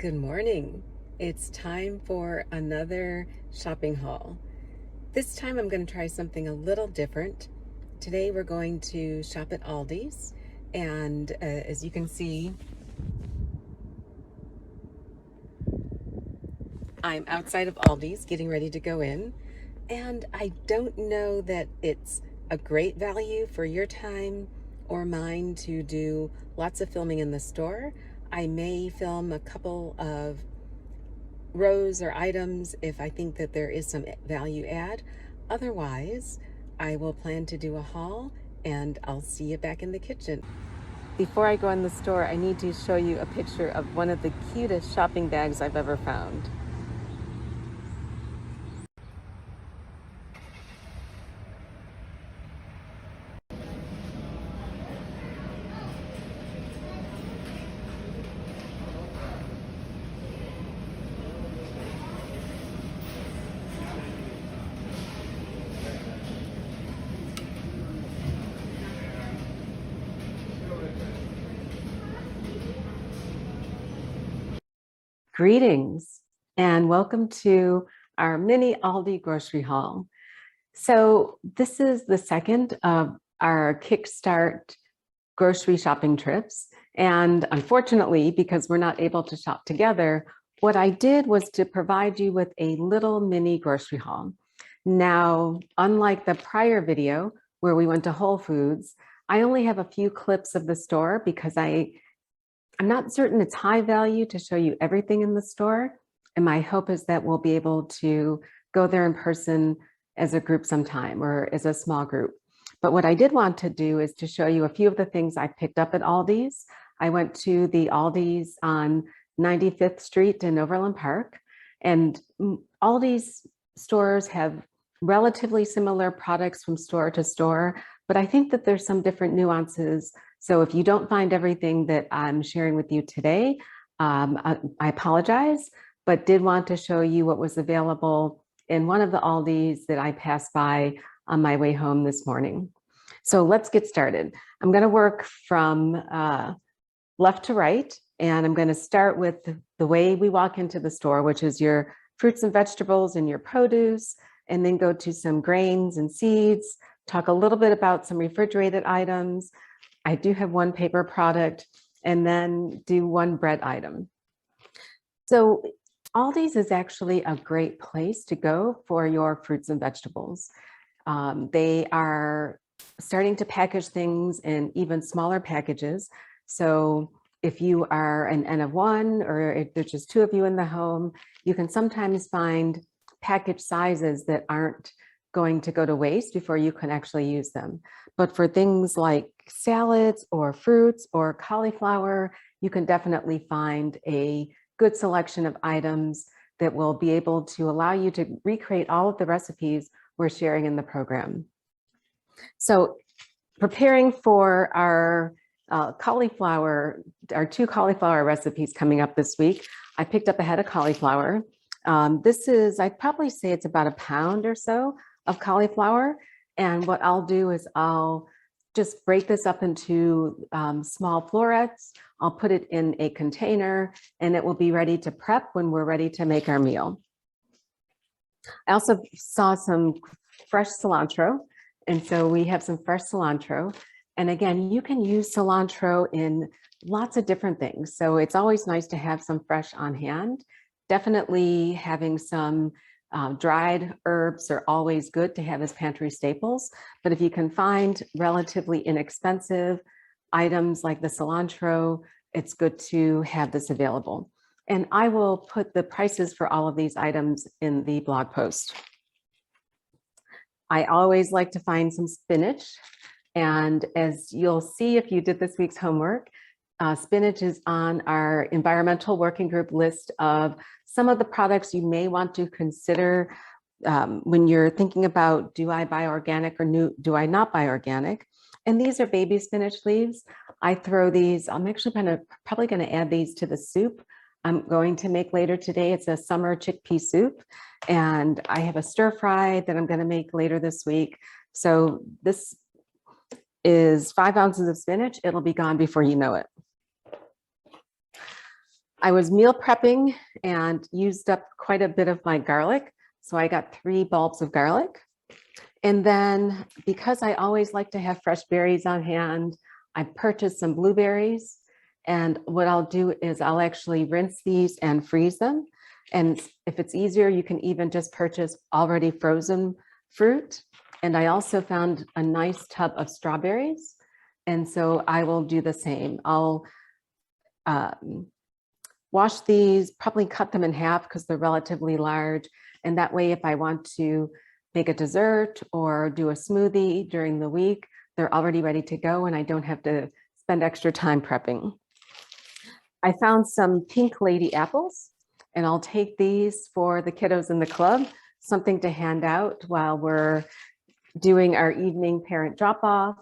Good morning. It's time for another shopping haul. This time I'm going to try something a little different. Today we're going to shop at Aldi's, and as you can see, I'm outside of Aldi's getting ready to go in, and I don't know that it's a great value for your time or mine to do lots of filming in the store. I may film a couple of rows or items if I think that there is some value add. Otherwise, I will plan to do a haul and I'll see you back in the kitchen. Before I go in the store, I need to show you a picture of one of the cutest shopping bags I've ever found. Greetings and welcome to our mini Aldi grocery haul. So this is the second of our Kickstart grocery shopping trips. And unfortunately, because we're not able to shop together, what I did was to provide you with a little mini grocery haul. Now, unlike the prior video where we went to Whole Foods, I only have a few clips of the store because I'm not certain it's high value to show you everything in the store. And my hope is that we'll be able to go there in person as a group sometime or as a small group. But what I did want to do is to show you a few of the things I picked up at Aldi's. I went to the Aldi's on 95th Street in Overland Park, and Aldi's stores have relatively similar products from store to store, but I think that there's some different nuances. So if you don't find everything that I'm sharing with you today, I apologize, but did want to show you what was available in one of the Aldi's that I passed by on my way home this morning. So let's get started. I'm going to work from left to right, and I'm going to start with the way we walk into the store, which is your fruits and vegetables and your produce, and then go to some grains and seeds, talk a little bit about some refrigerated items. I do have one paper product, and then do one bread item. So Aldi's is actually a great place to go for your fruits and vegetables. They are starting to package things in even smaller packages. So if you are an N of one, or if there's just two of you in the home, you can sometimes find package sizes that aren't going to go to waste before you can actually use them. But for things like salads or fruits or cauliflower, you can definitely find a good selection of items that will be able to allow you to recreate all of the recipes we're sharing in the program. So preparing for our cauliflower, our two cauliflower recipes coming up this week, I picked up a head of cauliflower. This is, I'd probably say it's about a pound or so of cauliflower. And what I'll do is I'll just break this up into small florets. I'll put it in a container and it will be ready to prep when we're ready to make our meal. I also saw some fresh cilantro. And so we have some fresh cilantro. And again, you can use cilantro in lots of different things. So it's always nice to have some fresh on hand. Definitely having some dried herbs are always good to have as pantry staples. But if you can find relatively inexpensive items like the cilantro, it's good to have this available. And I will put the prices for all of these items in the blog post. I always like to find some spinach. And as you'll see if you did this week's homework, spinach is on our environmental working group list of some of the products you may want to consider when you're thinking about, do I buy organic or do I not buy organic? And these are baby spinach leaves. I throw these, I'm actually probably going to add these to the soup I'm going to make later today. It's a summer chickpea soup. And I have a stir fry that I'm going to make later this week. So this is 5 ounces of spinach. It'll be gone before you know it. I was meal prepping and used up quite a bit of my garlic. So I got 3 bulbs of garlic. And then because I always like to have fresh berries on hand, I purchased some blueberries. And what I'll do is I'll actually rinse these and freeze them. And if it's easier, you can even just purchase already frozen fruit. And I also found a nice tub of strawberries. And so I will do the same. I'll wash these, probably cut them in half because they're relatively large. And that way, if I want to make a dessert or do a smoothie during the week, they're already ready to go and I don't have to spend extra time prepping. I found some pink lady apples and I'll take these for the kiddos in the club, something to hand out while we're doing our evening parent drop-off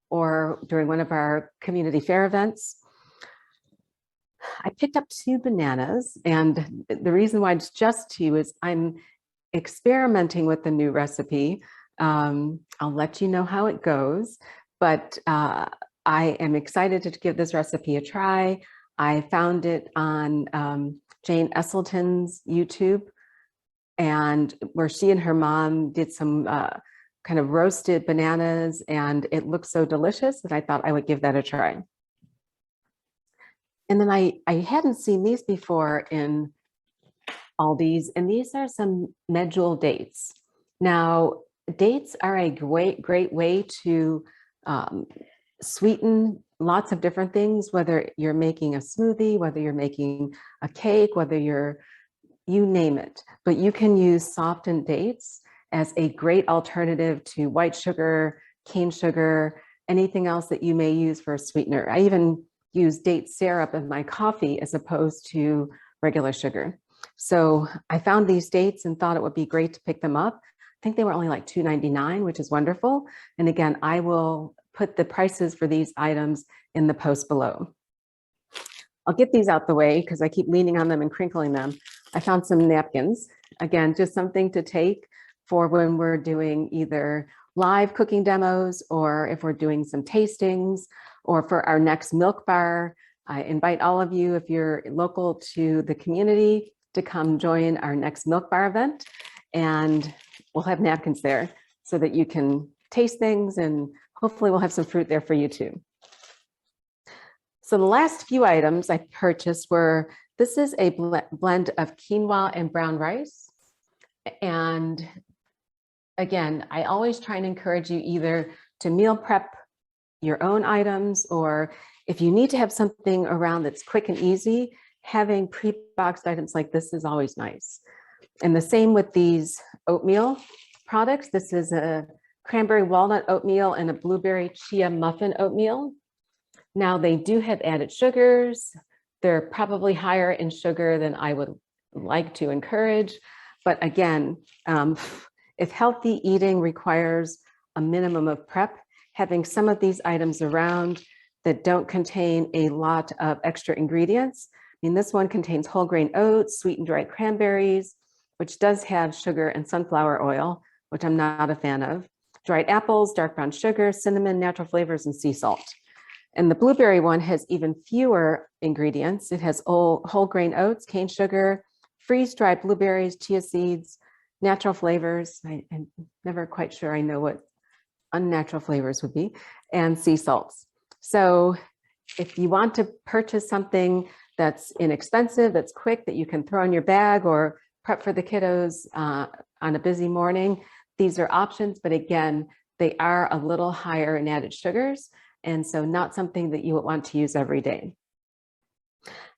or during one of our community fair events. I picked up 2 bananas, and the reason why it's just 2 is I'm experimenting with the new recipe. I'll let you know how it goes, but I am excited to give this recipe a try. I found it on Jane Esseltyn's YouTube, and where she and her mom did some kind of roasted bananas, and it looked so delicious that I thought I would give that a try. And then I hadn't seen these before in Aldi's, and these are some medjool dates. Now, dates are a great way to sweeten lots of different things, whether you're making a smoothie, whether you're making a cake, whether you name it. But you can use softened dates as a great alternative to white sugar, cane sugar, anything else that you may use for a sweetener. I even use date syrup in my coffee as opposed to regular sugar. So I found these dates and thought it would be great to pick them up. I think they were only like $2.99, which is wonderful. And again, I will put the prices for these items in the post below. I'll get these out the way because I keep leaning on them and crinkling them. I found some napkins. Again, just something to take for when we're doing either live cooking demos or if we're doing some tastings or for our next milk bar. I invite all of you, if you're local to the community, to come join our next milk bar event. And we'll have napkins there so that you can taste things, and hopefully we'll have some fruit there for you too. So the last few items I purchased were, this is a blend of quinoa and brown rice. And again, I always try and encourage you either to meal prep your own items, or if you need to have something around that's quick and easy, having pre-boxed items like this is always nice. And the same with these oatmeal products. This is a cranberry walnut oatmeal and a blueberry chia muffin oatmeal. Now they do have added sugars. They're probably higher in sugar than I would like to encourage. But again, if healthy eating requires a minimum of prep, having some of these items around that don't contain a lot of extra ingredients. I mean, this one contains whole grain oats, sweetened dried cranberries, which does have sugar and sunflower oil, which I'm not a fan of, dried apples, dark brown sugar, cinnamon, natural flavors, and sea salt. And the blueberry one has even fewer ingredients. It has whole grain oats, cane sugar, freeze-dried blueberries, chia seeds, natural flavors. I'm never quite sure I know what unnatural flavors would be, and sea salts. So if you want to purchase something that's inexpensive, that's quick, that you can throw in your bag or prep for the kiddos on a busy morning, these are options. But again, they are a little higher in added sugars, and so not something that you would want to use every day.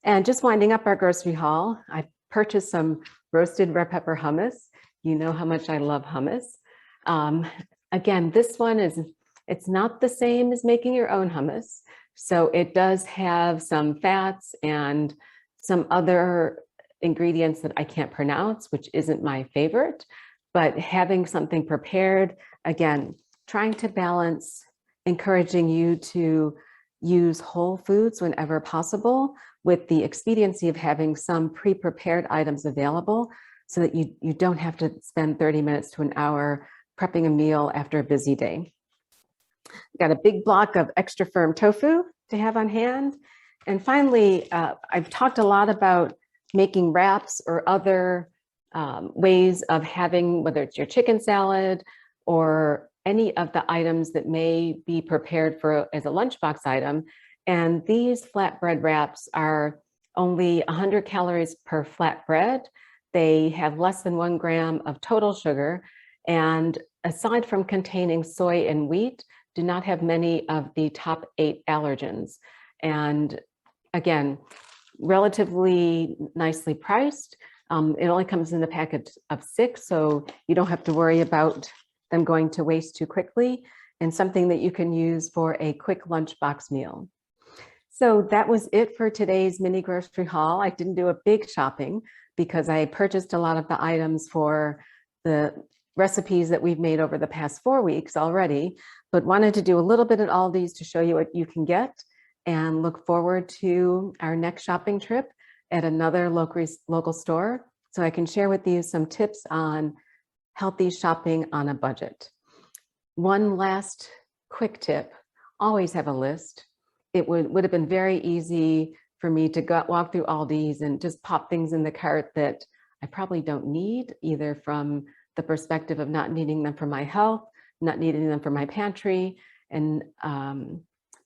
And just winding up our grocery haul, I purchased some roasted red pepper hummus. You know how much I love hummus. Again, this one it's not the same as making your own hummus. So it does have some fats and some other ingredients that I can't pronounce, which isn't my favorite. But having something prepared, again, trying to balance, encouraging you to use whole foods whenever possible, with the expediency of having some pre-prepared items available so that you don't have to spend 30 minutes to an hour prepping a meal after a busy day. Got a big block of extra firm tofu to have on hand. And finally, I've talked a lot about making wraps or other ways of having, whether it's your chicken salad or any of the items that may be prepared for as a lunchbox item. And these flatbread wraps are only 100 calories per flatbread. They have less than 1 gram of total sugar. And aside from containing soy and wheat, do not have many of the top 8 allergens. And again, relatively nicely priced. It only comes in a packet of 6, so you don't have to worry about them going to waste too quickly, and something that you can use for a quick lunchbox meal. So that was it for today's mini grocery haul. I didn't do a big shopping because I purchased a lot of the items for the recipes that we've made over the past 4 weeks already, but wanted to do a little bit at Aldi's to show you what you can get, and look forward to our next shopping trip at another local store so I can share with you some tips on healthy shopping on a budget. One last quick tip, always have a list. It would have been very easy for me to walk through Aldi's and just pop things in the cart that I probably don't need, either from the perspective of not needing them for my health, not needing them for my pantry, and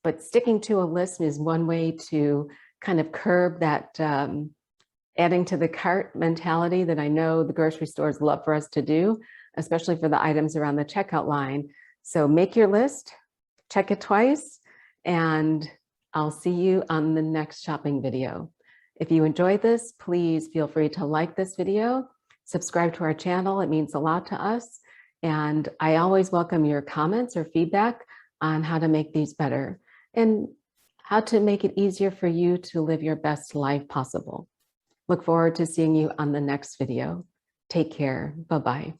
but sticking to a list is one way to kind of curb that adding to the cart mentality that I know the grocery stores love for us to do, especially for the items around the checkout line. So make your list, check it twice, and I'll see you on the next shopping video. If you enjoyed this, please feel free to like this video, subscribe to our channel. It means a lot to us. And I always welcome your comments or feedback on how to make these better and how to make it easier for you to live your best life possible. Look forward to seeing you on the next video. Take care. Bye-bye.